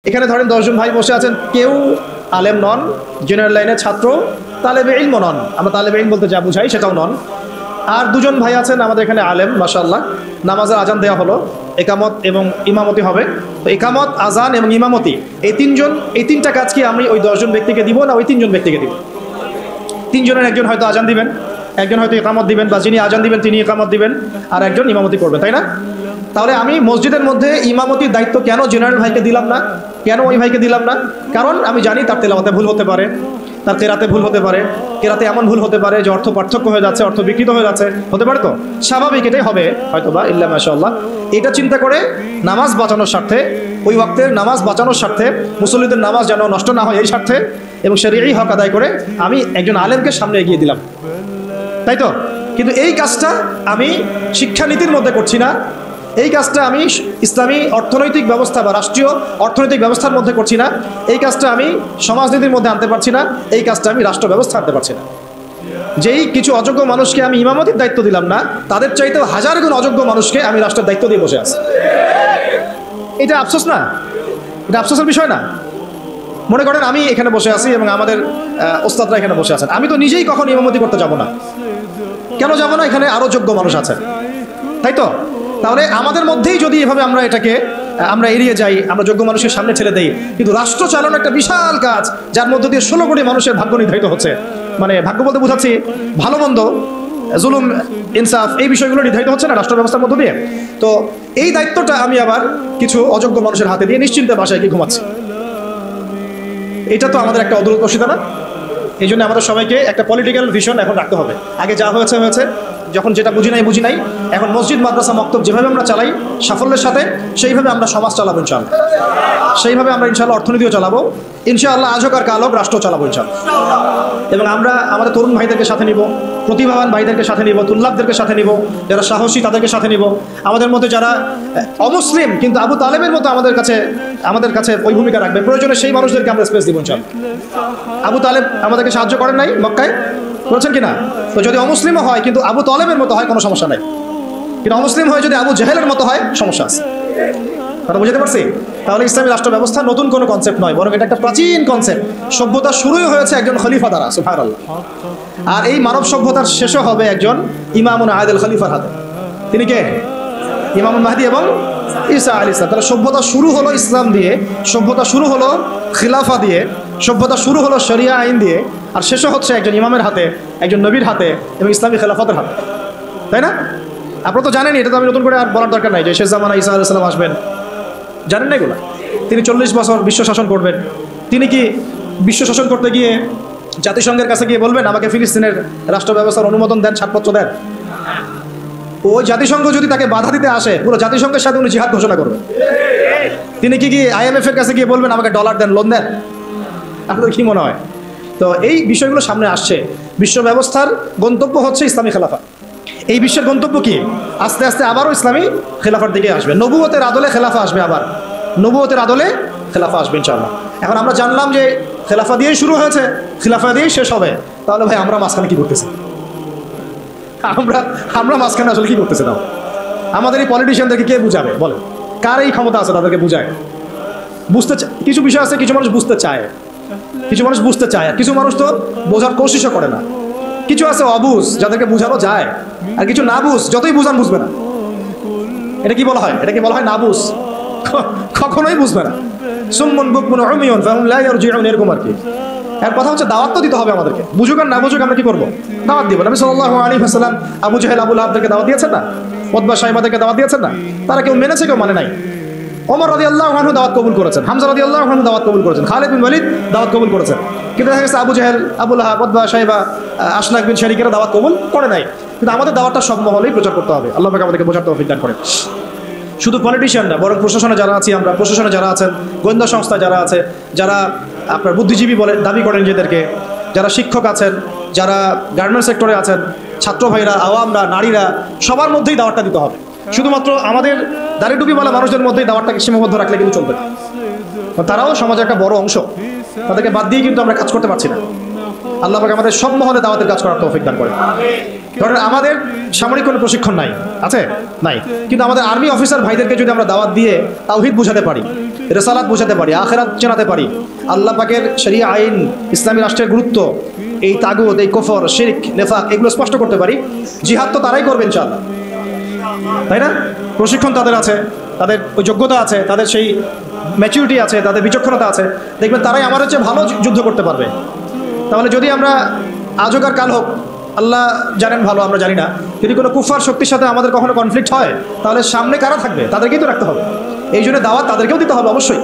এখানে ধরেন 10 জন ভাই বসে আছেন, কেউ আলেম নন, জেনারেল লাইনের ছাত্র, তালেবে ইলম নন, আমরা তালেবে ইলম বলতে যা বুঝাই সেটাও নন। আর দুজন ভাই আছেন আমাদের এখানে আলেম, মাশাআল্লাহ। নামাজের আজান দেওয়া হলো, একামত এবং ইমামতি হবে। তো একামত, আজান এবং ইমামতি এই তিনটা কাজ কি আমি ওই 10 জন ব্যক্তিকে দিব না ওই 3 জন ব্যক্তিকে দিব? 3 জনের একজন হয়তো আজান দিবেন, একজন হয়তো একামত দিবেন, বা যিনি আজান দিবেন তিনি একামত দিবেন, আর একজন ইমামতি করবেন, তাই না? তাহলে আমি মসজিদের মধ্যে ইমামতির দায়িত্ব কেন জেনারেল ভাইকে দিলাম না, কেন ওই ভাইকে দিলাম না? কারণ আমি জানি তার তেলাওয়াতে ভুল হতে পারে, তার কেরাতে ভুল হতে পারে, কেরাতে এমন ভুল হতে পারে যে অর্থ পার্থক্য হয়ে যাচ্ছে, অর্থ বিকৃত হয়ে যাচ্ছে, হতে পারে। তো স্বাভাবিক, এটাই হবে হয়তো বা, ইল্লা মাশাআল্লাহ। এটা চিন্তা করে নামাজ বাঁচানোর স্বার্থে, ওই ওয়াক্তের নামাজ বাঁচানোর স্বার্থে, মুসল্লিদের নামাজ যেন নষ্ট না হয় এই স্বার্থে, এবং শরীয়ী হক আদায় করে আমি একজন আলেমকে সামনে এগিয়ে দিলাম, তাই তো? কিন্তু এই কাজটা আমি শিক্ষানীতির মধ্যে করছি না, এই কাজটা আমি ইসলামী অর্থনৈতিক ব্যবস্থা বা রাষ্ট্রীয় অর্থনৈতিক ব্যবস্থার মধ্যে করছি না, এই কাজটা আমি সমাজনীতির মধ্যে আনতে পারছি না, এই কাজটা আমি রাষ্ট্র ব্যবস্থা আনতে পারছি না। যেই কিছু অযোগ্য মানুষকে আমি ইমামতির দায়িত্ব দিলাম না, তাদের চাইতেও 1000 গুণ অযোগ্য মানুষকে আমি রাষ্ট্রের দায়িত্ব দিয়ে বসে আছি। এটা আফসোস না? এটা আফসোসের বিষয় না? মনে করেন আমি এখানে বসে আছি এবং আমাদের ওস্তাদরা এখানে বসে আছেন, আমি তো নিজেই কখন ইমামতি করতে যাব না। কেন যাব না? এখানে আরো যোগ্য মানুষ আছেন, তাই তো? তাহলে আমাদের মধ্যেই যদি এভাবে আমরা এড়িয়ে যাই, আমরা যোগ্য মানুষের সামনে ঠেলে দেই, কিন্তু রাষ্ট্র চালানো একটা বিশাল কাজ, যার মধ্য দিয়ে 16 কোটি মানুষের ভাগ্য নির্ধারিত হচ্ছে। মানে ভাগ্য বলতে বোঝাচ্ছি ভালো মন্দ, জুলুম, ইনসাফ, এই বিষয়গুলো নির্ধারিত হচ্ছে না রাষ্ট্র ব্যবস্থার মধ্য দিয়ে। তো এই দায়িত্বটা আমি আবার কিছু অযোগ্য মানুষের হাতে দিয়ে নিশ্চিন্তে বাসায় গিয়ে ঘুমাচ্ছি। এটা তো আমাদের একটা অদূরদর্শিতা না? এই জন্য আমাদের সবাইকে একটা পলিটিক্যাল ভিশন এখন রাখতে হবে। আগে যা হয়েছে হয়েছে, যখন যেটা বুঝি নাই, এখন মসজিদ, মাদ্রাসা, মক্তব যেভাবে আমরা চালাই সাফল্যের সাথে, সেইভাবে আমরা সমাজ চালাবো ইনশাআল্লাহ, সেইভাবে আমরা ইনশাআল্লাহ অর্থনীতিও চালাবো ইনশাআল্লাহ, আজ হোক আর কাল হোক রাষ্ট্র চালাবো ইনশাআল্লাহ। এবং আমরা আমাদের তরুণ ভাইদেরকে সাথে নিব, প্রতিভাবান ভাইদেরকে সাথে নিব, তুল্লাবদেরকে সাথে নিব, যারা সাহসী তাদেরকে সাথে নিব। আমাদের মধ্যে যারা অমুসলিম কিন্তু আবু তালেবের মতো আমাদের কাছে ওই ভূমিকা রাখবে, প্রয়োজনে সেই মানুষদেরকে আমরা স্পেস দিব ইনশাআল্লাহ। আবু তালেব আমাদেরকে সাহায্য করেন নাই মক্কায়? করেছেন কিনা? তো যদি অমুসলিমও হয় কিন্তু আবু তালেবের মতো হয়, কোনো সমস্যা নাই। কিন্তু অমুসলিম হয় যদি আবু জেহেলের মতো হয়, সমস্যা আছে। কথা বুঝতে পারছি? তাহলে ইসলামী রাষ্ট্র ব্যবস্থা নতুন কোনো কনসেপ্ট নয়, বরং এটা একটা প্রাচীন কনসেপ্ট। সভ্যতা শুরুই হয়েছে একজন খলিফা দ্বারা, সুবহানাল্লাহ। আর এই মানব সভ্যতার শেষও হবে একজন ইমামুন আদিল খলিফার হাতে। তিনি কে? ইমামুল মাহদি এবং ঈসা আলাইহিস সালাম। তাহলে সভ্যতা শুরু হলো ইসলাম দিয়ে, সভ্যতা শুরু হলো খিলাফা দিয়ে, সভ্যতা শুরু হলো শরিয়া আইন দিয়ে, আর শেষও হচ্ছে একজন ইমামের হাতে, একজন নবীর হাতে এবং ইসলামী খেলাফতের হাতে, তাই না? আপনারা তো জানেন, এটা তো আমি নতুন করে আর বলার দরকার নাই যে শেষ জামানা ঈসা আলাইহিস সালাম আসবেন। জানেন না এগুলো? তিনি 40 বছর বিশ্ব শাসন করবেন। তিনি কি বিশ্ব শাসন করতে গিয়ে জাতিসংঘের কাছে গিয়ে বলবেন আমাকে ফিলিস্তিনের রাষ্ট্র ব্যবস্থার অনুমোদন দেন, ছাড়পত্র দেন? ওই জাতিসংঘ যদি তাকে বাধা দিতে আসে, পুরো জাতিসংঘের সাথে উনি জিহাদ ঘোষণা করবেন। তিনি কি IMF এর কাছে গিয়ে বলবেন আমাকে ডলার দেন, লোন দেন? আপনাদের কি মনে হয়? তো এই বিষয়গুলো সামনে আসছে। বিশ্ব ব্যবস্থার গন্তব্য হচ্ছে ইসলামী খেলাফা। এই বিশ্বের গন্তব্য কি? আস্তে আস্তে আবারও ইসলামী খেলাফার দিকে আসবে, নবুয়তের আদলে খেলাফা আসবে, আবার নবুয়তের আদলে খেলাফা আসবে ইনশাআল্লাহ। এখন আমরা জানলাম যে খেলাফা দিয়েই শুরু হয়েছে, খেলাফা দিয়েই শেষ হবে। তাহলে ভাই আমরা মাঝখানে কি করতেছি? আমরা মাঝখানে আসলে কি করতেছে? তাও আমাদের এই পলিটিশিয়ানদেরকে কে বুঝাবে? বলে, কার এই ক্ষমতা আছে তাদেরকে বুঝায়? কিছু বিষয় আছে, কিছু মানুষ বুঝতে চায়, আর কিছু মানুষ তো বোঝার কোশিশও করে না। কিছু আছে অবুঝ, যাদেরকে বুঝানো যায়, আর কিছু না বুঝ, যতই বুঝান বুঝবে না। এটা কি বলা হয়? না বুঝ, কখনোই বুঝবে না। সুম্মুন বুকমুন উমিয়ুন ফাহুম লা ইয়ারজিউন, এরকম আর কি। এর কথা হচ্ছে দাওয়াত তো দিতে হবে আমাদেরকে, বুঝুক আর না বুঝুক আমরা কি করবো? দাওয়াত দিব। নবী সাল্লাল্লাহু আলাইহি ওয়াসাল্লাম আবু জাহেল, আবু লাহাবদেরকে দাওয়াত দিয়েছেন না? উতবা সাইবাদেরকে দাওয়াত দিয়েছেন না? তারা কেউ মেনেছে, কেউ মানে নাই। ওমর রাদিয়াল্লাহু আনহু দাওয়াত কবুল করেছেন, হামজা রাদিয়াল্লাহু আনহু দাওয়াত কবুল করেছেন, খালিদ বিন ওয়ালিদ দাওয়াত কবুল করেছেন। কিন্তু দেখা গেছে আবু জাহেল, আবু লাহাব, উতবা সাইবা, আশনাক বিন শারিকেরা দাওয়াত কবুল করে নাই। কিন্তু আমাদের দাওয়াতটা সব মহলেই প্রচার করতে হবে। আল্লাহ পাক আমাদেরকে বোঝার তৌফিক দান করেন। শুধু পলিটিশিয়ানরা, বরং প্রশাসনে যারা আছি আমরা, প্রশাসনে যারা আছেন, গোয়েন্দা সংস্থা যারা আছে, যারা আপনার বুদ্ধিজীবী বলে দাবি করেন নিজেদেরকে, যারা শিক্ষক আছেন, যারা গার্মেন্টস সেক্টরে আছেন, ছাত্র ভাইরা, আওয়ামরা, নারীরা, সবার মধ্যেই দাওয়াতটা দিতে হবে। শুধুমাত্র আমাদের দাড়ি টুপিওয়ালা মানুষদের মধ্যেই দাওয়াতটাকে সীমাবদ্ধ রাখলে কিন্তু চলবে না। তারাও সমাজের একটা বড় অংশ, তাদেরকে বাদ দিয়ে কিন্তু আমরা কাজ করতে পারছি না। আল্লাহ পাক আমাদের সব মহলে দাওয়াতের কাজ করার তৌফিক দান করেন। ধরেন আমাদের সামরিক কোনো প্রশিক্ষণ নাই, আছে নাই, কিন্তু আমাদের আর্মি অফিসার ভাইদেরকে যদি আমরা দাওয়াত দিয়ে তাওহীদ বোঝাতে পারি, রিসালাত বোঝাতে পারি, আখিরাত জানাতে পারি, আল্লাহ পাকের শরিয়া আইন, ইসলামী রাষ্ট্রের গুরুত্ব, এই তাগুত, এই কুফর, শিরক, নিফাক এগুলো স্পষ্ট করতে পারি, জিহাদ তো তারাই করবে ইনশাআল্লাহ, তাই না? প্রশিক্ষণ তাদের আছে, তাদের ওই যোগ্যতা আছে, তাদের সেই ম্যাচুরিটি আছে, তাদের বিচক্ষণতা আছে, দেখবেন তারাই আমাদের চেয়ে ভালো যুদ্ধ করতে পারবে। তাহলে যদি আমরা আজ হোক আর কাল হোক, আল্লাহ জানেন ভালো, আমরা জানি না, যদি কোনো কুফার শক্তির সাথে আমাদের কখনো কনফ্লিক্ট হয়, তাহলে সামনে কারা থাকবে? তাদেরকেই তো রাখতে হবে। এই জন্য দাওয়াত তাদেরকেও দিতে হবে অবশ্যই।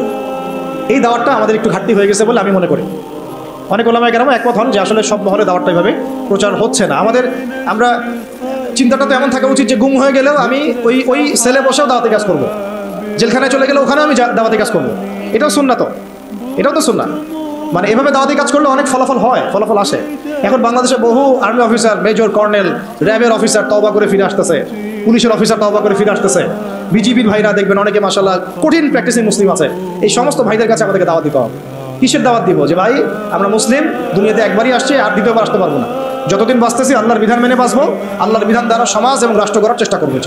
এই দাওয়াতটা আমাদের একটু ঘাটতি হয়ে গেছে বলে আমি মনে করি। অনেক ওলামায়ে কেরাম একমত হন যে আসলে সব মহলে দাওয়াতটা এভাবে প্রচার হচ্ছে না। আমরা চিন্তাটা তো এমন থাকা উচিত যে গুম হয়ে গেলেও আমি ওই সেলে বসেও দাওয়াতি কাজ করব, জেলখানায় চলে গেলে ওখানেও আমি দাওয়াতি কাজ করব। এটাও সুন্নাত, এটাও তো সুন্নাত। মানে এভাবে দাওয়াতি কাজ করলে অনেক ফলাফল হয়, ফলাফল আসে। এখন বাংলাদেশে বহু আর্মি অফিসার, মেজর, কর্নেল, র্যাবের অফিসার তওবা করে ফিরে আসতেছে, পুলিশের অফিসার তওবা করে ফিরে আসতেছে, বিজিবির ভাইরা দেখবেন অনেকে মাশাআল্লাহ কঠিন প্র্যাকটিসিং মুসলিম আছে। এই সমস্ত ভাইদের কাছে আমাদেরকে দাওয়াত দিতে হবে। কিসের দাওয়াত দিব? যে ভাই আমরা মুসলিম, দুনিয়াতে একবারই আসছি, আর দ্বিতীয়বার আসতে পারবো না। যতদিন বাঁচতেছি আল্লাহর বিধান মেনে বাঁচবো, আল্লাহর বিধান দ্বারা সমাজ এবং রাষ্ট্র গড়ার চেষ্টা করবো।